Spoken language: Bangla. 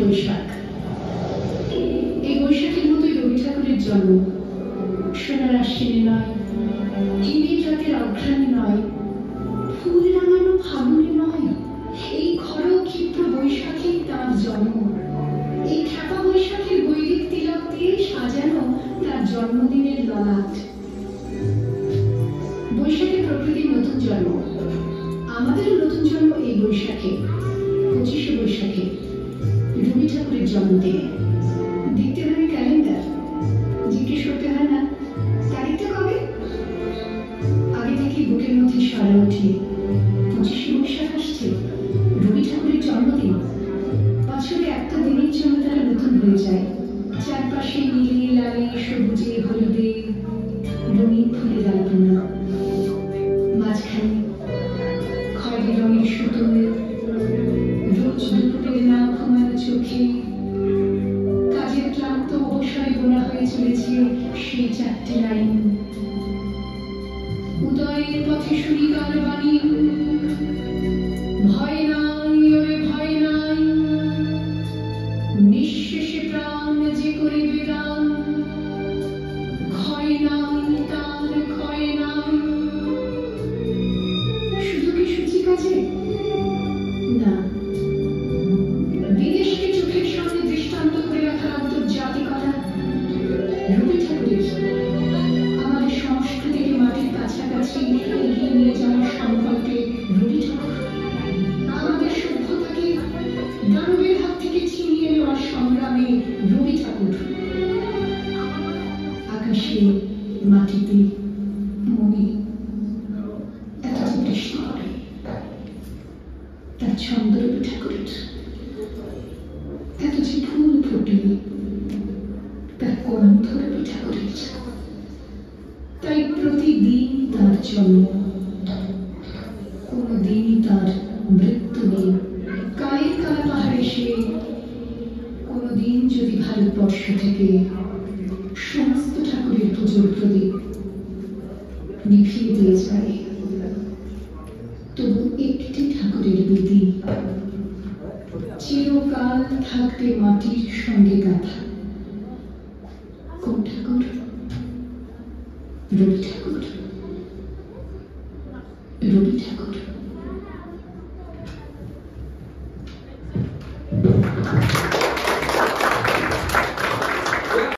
বৈশাখ। এই বৈশাখের মতোই রবি ঠাকুরের জন্ম। সোনার আশ্বিনে নয়, হিমের রাতের অঘ্রাণে নয়, ফুল রাঙানো ফাগুনে নয়, এই খর ক্ষিপ্র বৈশাখেই তার জন্ম। এই খ্যাপা বৈশাখের বৈদিক তিলক দিয়ে সাজানো তার জন্মদিনের ললাট। বৈশাখে প্রকৃতির নতুন জন্ম, আমাদেরও নতুন জন্ম এই বৈশাখে। 25শে বৈশাখে রবি ঠাকুরের জন্মদিনে দেখতে হবে ক্যালেন্ডার, জিজ্ঞেস করতে হয় না তারিখটা কবে। আগে থেকে বুকের মধ্যে স্বরে ওঠে 25শে বৈশাখ আসছে, রবি ঠাকুরের জন্মদিন। বছরে একটা দিনের জন্য তারা নতুন হয়ে যায়। চারপাশে নীলে লালে সবুজে হলুদে রঙিন ফুলে আলপনা, মাঝখানে খয়েরি রঙের সুতোয় রোজ দুপুরের না ঘুমানো চোখে কাজের ক্লান্ত অবসরে বোনা হয়ে চলেছে সেই 4টে লাইন। উদয়ের পথে শুনি কার বাণী, ভয় নাই ওরে ভয় নাই, নিঃশেষে প্রাণ যে করিবে দান, ক্ষয় নাই তার ক্ষয় নাই। শুধু কি সূচি কাজে না, বিদেশকে চোখের সামনে দৃষ্টান্ত করে রাখার আন্তর্জাতিকতা। রবি ঠাকুরের আমাদের সংস্কৃতিকে মাটির কাছাকাছি এগিয়ে নিয়ে যাওয়ার সংকল্পে রবি ঠাকুর, আমাদের সভ্যতাকে দানবের হাত থেকে ছিনিয়ে নেওয়ার সংগ্রামে রবি ঠাকুর। আকাশে মাটিতে মনে এত যে বৃষ্টি পড়ে, তার ছন্দ রবি ঠাকুরের। এত যে ফুল ফোটে, তার গন্ধ রবি ঠাকুরের। তাই প্রতিদিন তার জন্ম, কোনদিনই তার মৃত্যু নেই। কালের কালা পাহাড়ে সে কোনদিন যদি ভারতবর্ষ থেকে সমস্ত ঠাকুরের পুজোর প্রদীপ নিভিয়ে দিয়ে যায়, তবু একটি ঠাকুরের বেদি চিরকাল থাকবে মাটির সঙ্গে গাঁথা। কোন ঠাকুর? রবি ঠাকুর।